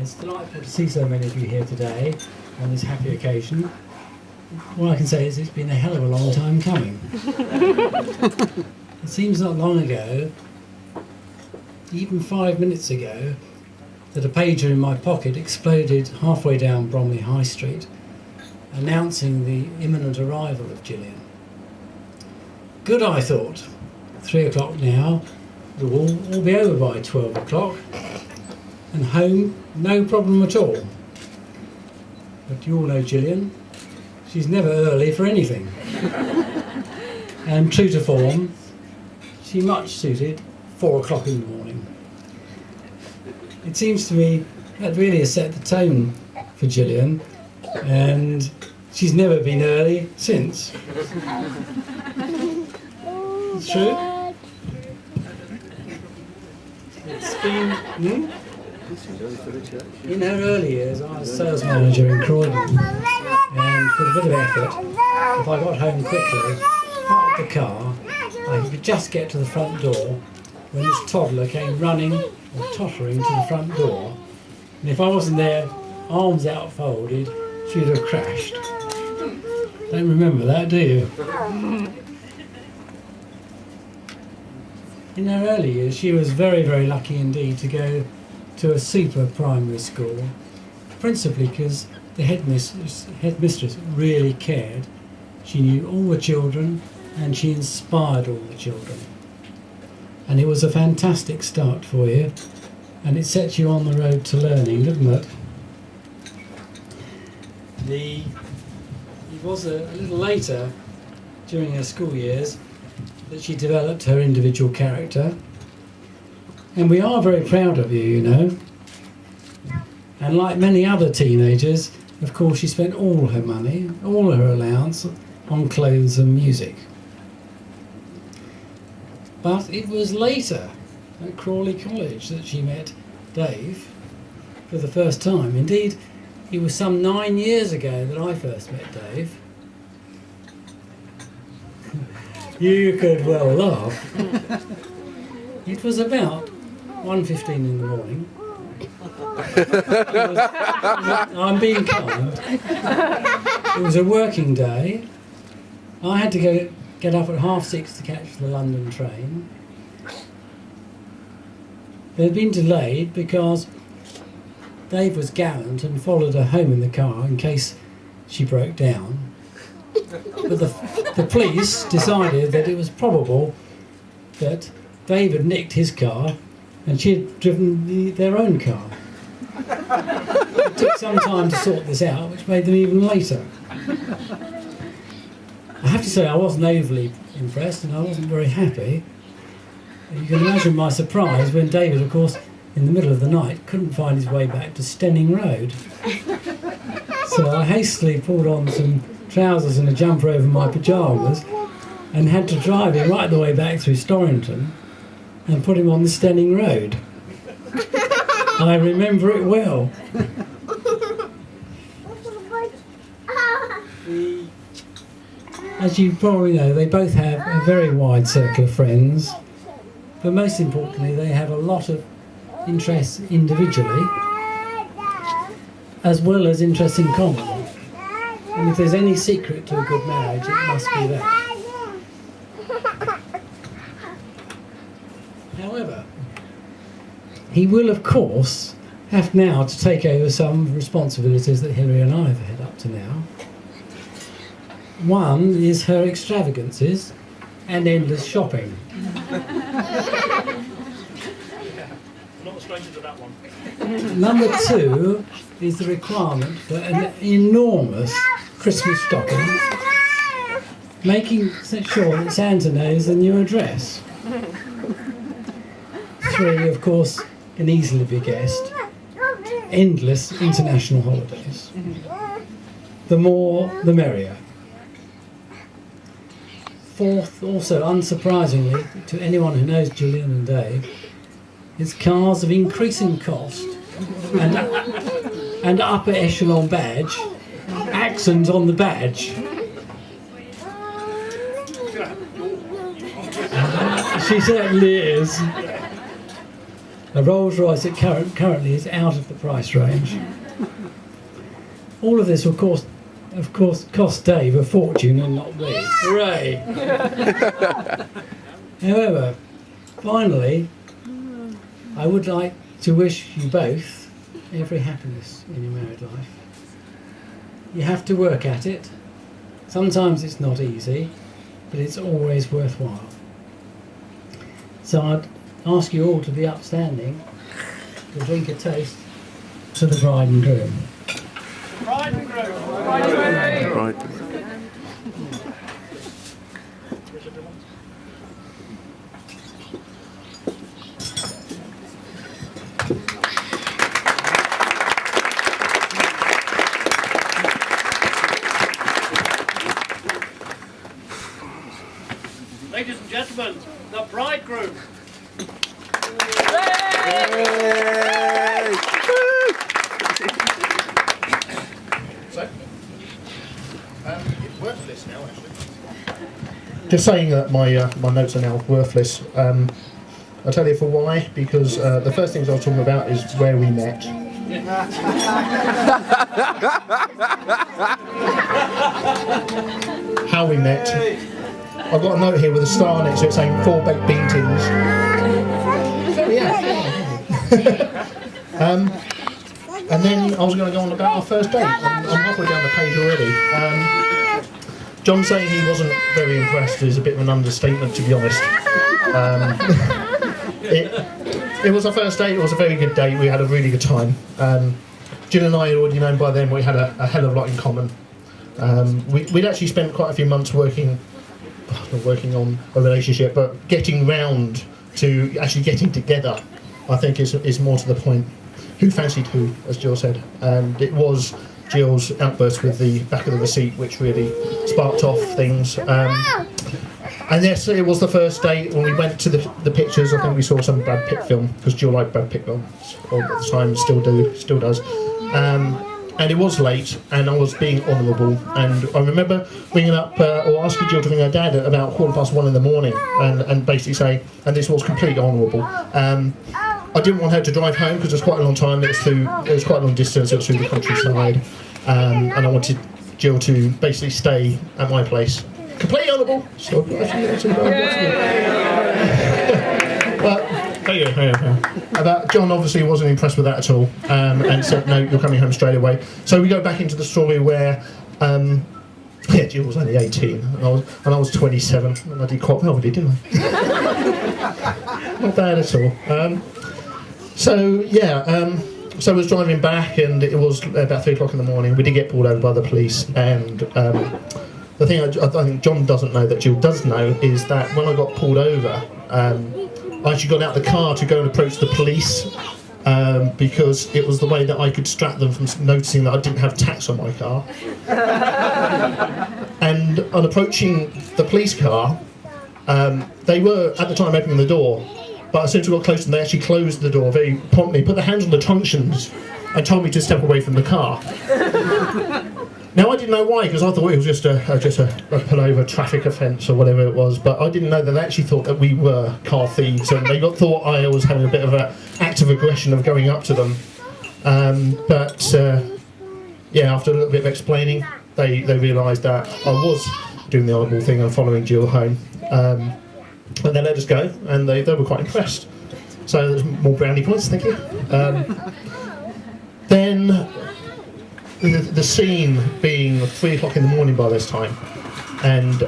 It's delightful to see so many of you here today on this happy occasion. All I can say is it's been a hell of a long time coming. It seems not long ago, even 5 minutes ago, that a pager in my pocket exploded halfway down Bromley High Street, announcing the imminent arrival of Gillian. Good, I thought. 3 o'clock now, it will all be over by 12 o'clock, and home, no problem at all. But you all know Gillian. She's never early for anything. And true to form, she much suited 4 o'clock in the morning. It seems to me that really has set the tone for Gillian, and she's never been early since. It's true. It's been... In her early years, I was sales manager in Croydon, and with a bit of effort, if I got home quickly, parked the car, I could just get to the front door when this toddler came running or tottering to the front door, and if I wasn't there, arms outfolded, she'd have crashed. Don't remember that, do you? In her early years, she was very, very lucky indeed to go to a super primary school, principally because the headmistress really cared. She knew all the children and she inspired all the children. And it was a fantastic start for you, and it set you on the road to learning, didn't it? It was a little later, during her school years, that she developed her individual character. And we are very proud of you, you know. And like many other teenagers, of course, she spent all her money, all her allowance, on clothes and music. But it was later, at Crawley College, that she met Dave for the first time. Indeed, it was some 9 years ago that I first met Dave. You could well laugh. It was about 1:15 in the morning. I'm being kind. It was a working day. I had to get up at 6:30 to catch the London train. It had been delayed because Dave was gallant and followed her home in the car in case she broke down. But the police decided that it was probable that Dave had nicked his car and she had driven their own car. It took some time to sort this out, which made them even later. I have to say I wasn't overly impressed and I wasn't very happy. You can imagine my surprise when David, of course, in the middle of the night, couldn't find his way back to Stenning Road. So I hastily pulled on some trousers and a jumper over my pyjamas and had to drive him right the way back through Storrington and put him on the Stenning Road. I remember it well. As you probably know, they both have a very wide circle of friends, but most importantly, they have a lot of interests individually, as well as interests in common. And if there's any secret to a good marriage, it must be that. However, he will, of course, have now to take over some responsibilities that Hilary and I have had up to now. One is her extravagances and endless shopping. Not a stranger to that one. Number 2 is the requirement for an enormous Christmas stocking, making sure that Santa knows the new address. 3, of course, can easily be guessed, endless international holidays. The more, the merrier. 4th, also unsurprisingly to anyone who knows Gillian and Dave, is cars of increasing cost and upper echelon badge, accents on the badge. She certainly is. A Rolls Royce that currently is out of the price range. All of this will cost Dave a fortune and not me. Hooray! However, finally, I would like to wish you both every happiness in your married life. You have to work at it. Sometimes it's not easy, but it's always worthwhile. So I'd ask you all to be upstanding to drink a toast to the bride and groom. Bride and groom. Right. Ladies and gentlemen, the bridegroom. So, it's worthless now, actually. Just saying that my notes are now worthless. I'll tell you for why. Because the first things I was talking about is where we met. How we met. I've got a note here with a star next to it saying 4 baked bean tins. So yeah. And then I was going to go on about our first date. I'm halfway down the page already. John saying he wasn't very impressed is a bit of an understatement, to be honest. It was our first date. It was a very good date. We had a really good time. Jill and I had already known by then we had a hell of a lot in common. We'd actually spent quite a few months working on a relationship, but getting round to actually getting together, I think, is more to the point. Who fancied who, as Jill said, and it was Jill's outburst with the back of the receipt which really sparked off things. And yes, it was the first date. When we went to the pictures, I think we saw some Brad Pitt film, because Jill liked Brad Pitt films, or at the time still does. And it was late, and I was being honourable, and I remember ringing up, or asking Jill to ring her dad at about 1:15 in the morning, and basically say, and this was completely honourable. I didn't want her to drive home because it was quite a long time. It was quite a long distance. It was through the countryside, and I wanted Jill to basically stay at my place. Completely honourable. So, but But John obviously wasn't impressed with that at all, and said, no, you're coming home straight away. So we go back into the story where Jill was only 18 and I was 27, and I did quite well with it, didn't I? Not bad at all. So I was driving back, and it was about 3 o'clock in the morning. We did get pulled over by the police, and the thing I think John doesn't know that Jill does know is that when I got pulled over, I actually got out the car to go and approach the police, because it was the way that I could distract them from noticing that I didn't have tax on my car. And on approaching the police car, they were at the time opening the door, but as soon as we got close to them, they actually closed the door very promptly, put their hands on the truncheons, and told me to step away from the car. Now I didn't know why, because I thought it was just a pullover traffic offence or whatever it was, but I didn't know that they actually thought that we were car thieves, and they thought I was having a bit of an act of aggression of going up to them. After a little bit of explaining, they realised that I was doing the honourable thing and following Jill home. And they let us go, and they were quite impressed. So there's more brownie points, thank you. Then the scene being 3 o'clock in the morning by this time, and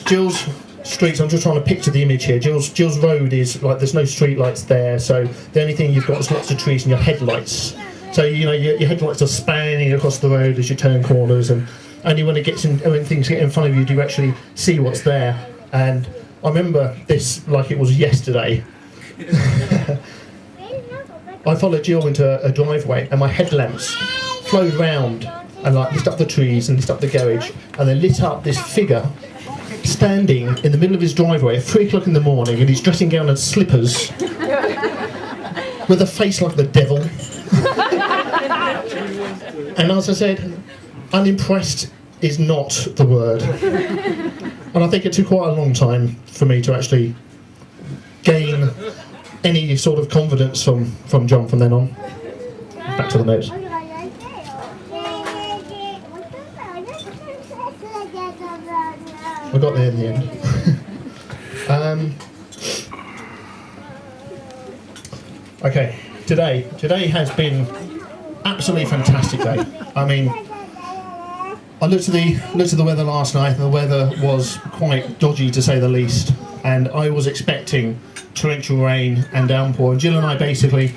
Jill's streets, I'm just trying to picture the image here. Jill's road is like, there's no street lights there, so the only thing you've got is lots of trees and your headlights. So your headlights are spanning across the road as you turn corners, and only when things get in front of you do you actually see what's there. And I remember this like it was yesterday. I followed Jill into a driveway, and my headlamps flowed round and lit up the trees and lit up the garage, and they lit up this figure standing in the middle of his driveway at 3 o'clock in the morning in his dressing gown and slippers, with a face like the devil. And as I said, unimpressed is not the word. And I think it took quite a long time for me to actually gain any sort of confidence from John from then on. Back to the notes. I got there in the end. Okay, today has been absolutely fantastic day. I mean, I looked at the weather last night, and the weather was quite dodgy to say the least. And I was expecting torrential rain and downpour. And Jill and I basically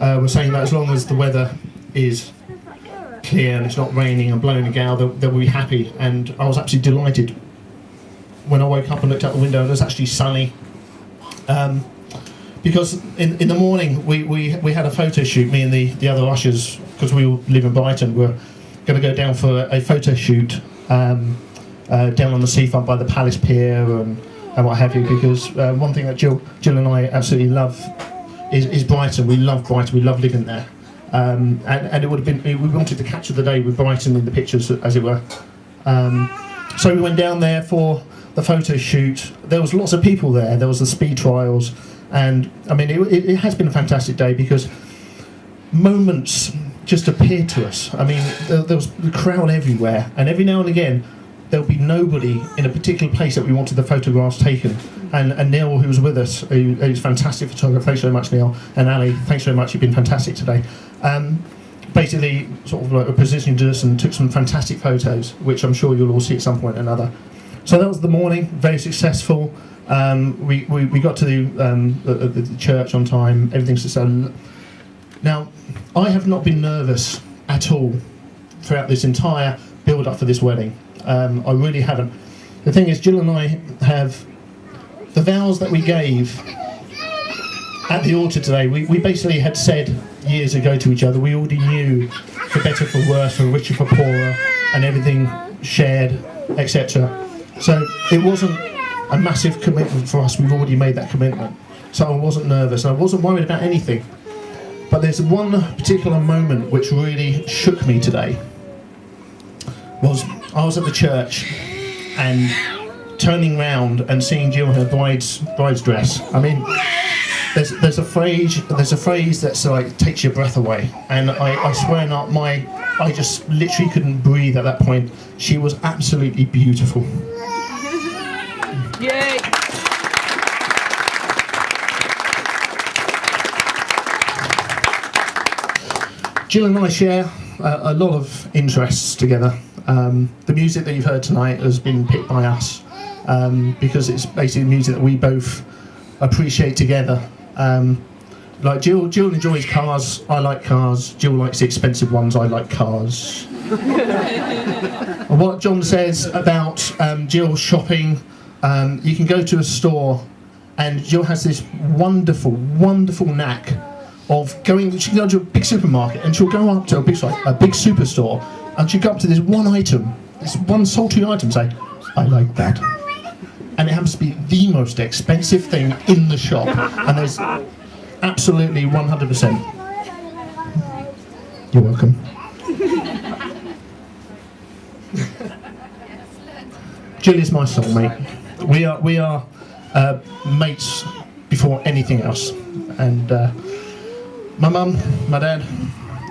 were saying that as long as the weather is clear and it's not raining and blowing a gale, they'll be happy. And I was absolutely delighted when I woke up and looked out the window and it was actually sunny. Because in the morning we had a photo shoot, me and the other ushers, because we all live in Brighton. We're going to go down for a photo shoot down on the seafront by the Palace Pier and what have you, because one thing that Jill and I absolutely love is Brighton. We love Brighton, we love living there. And it would have been, we wanted to capture the day with Brighton in the pictures, as it were. So we went down there for the photo shoot. There was lots of people there, there was the speed trials, and I mean it has been a fantastic day because moments just appeared to us. I mean there was the crowd everywhere, and every now and again there'll be nobody in a particular place that we wanted the photographs taken. And Neil, who was with us, who's a fantastic photographer, thanks very much, Neil, and Ali, thanks very much, you've been fantastic today. Basically, sort of like positioned us and took some fantastic photos, which I'm sure you'll all see at some point or another. So that was the morning, very successful. We got to the church on time, everything's just done. Now, I have not been nervous at all throughout this entire build-up for this wedding. I really haven't. The thing is, Jill and I have the vows that we gave at the altar today. We basically had said years ago to each other, we already knew for better, for worse, for richer, for poorer, and everything shared, etc. So it wasn't a massive commitment for us. We've already made that commitment. So I wasn't nervous. I wasn't worried about anything. But there's one particular moment which really shook me today. I was at the church and turning round and seeing Jill in her bride's dress. I mean, there's a phrase that's like takes your breath away, and I swear not, I just literally couldn't breathe at that point. She was absolutely beautiful. Yay! Jill and I share a lot of interests together. The music that you've heard tonight has been picked by us because it's basically music that we both appreciate together. Like Jill enjoys cars, I like cars. Jill likes the expensive ones, I like cars. And what John says about Jill shopping, you can go to a store and Jill has this wonderful knack of going. She can go to a big supermarket and she'll go up to a big superstore and she'll go up to this one item, this one salty item, say, I like that. And it happens to be the most expensive thing in the shop, and there's absolutely 100%. You're welcome. Jill is my soulmate. We are mates before anything else. And my mum, my dad,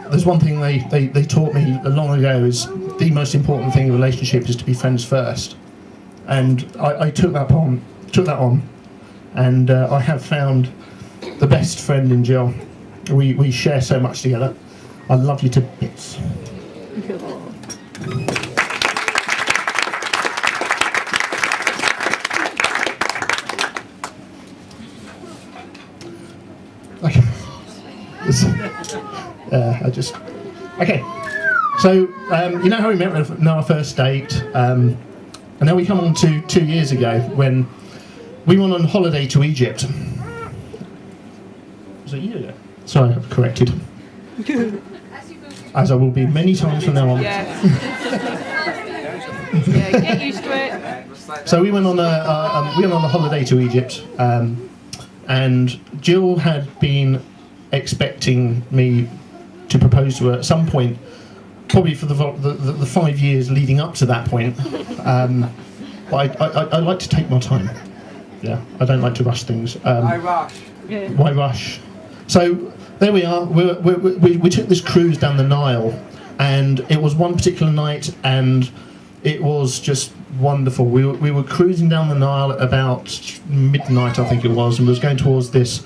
there's one thing they taught me long ago is the most important thing in a relationship is to be friends first. And I took that on, and I have found the best friend in Jill. We share so much together. I love you to bits. Okay. Okay. So you know how we met on our first date. And then we come on to 2 years ago when we went on holiday to Egypt. Was it a year ago? Sorry, I've corrected. As I will be many times from now on. Yeah. Yeah, get used to it. So we went on a holiday to Egypt, and Jill had been expecting me to propose to her at some point. Probably for the 5 years leading up to that point, but I like to take my time. Yeah, I don't like to rush things. I rush. Yeah. Why rush? So there we are. We took this cruise down the Nile, and it was one particular night, and it was just wonderful. We were cruising down the Nile at about midnight, I think it was, and we was going towards this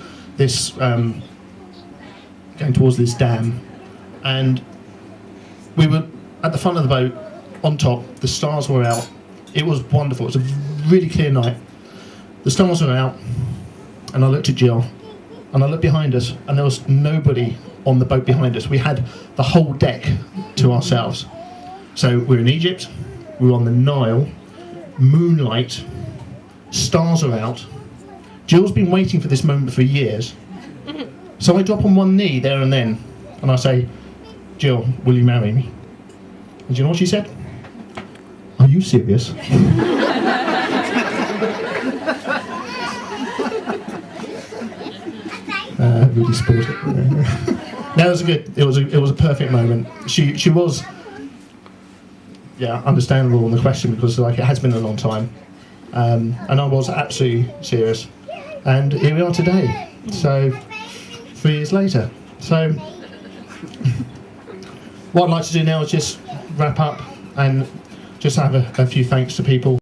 dam, and we were at the front of the boat, on top. The stars were out. It was wonderful. It was a really clear night. The stars were out, and I looked at Jill, and I looked behind us, and there was nobody on the boat behind us. We had the whole deck to ourselves. So we're in Egypt, we're on the Nile, moonlight, stars are out. Jill's been waiting for this moment for years. So I drop on one knee there and then, and I say, Jill, will you marry me? And do you know what she said? Are you serious? Really spoiled it. No, it was good. It was a perfect moment. She was, yeah, understandable on the question because like it has been a long time, and I was absolutely serious, and here we are today. So 3 years later. So what I'd like to do now is just wrap up and just have a few thanks to people.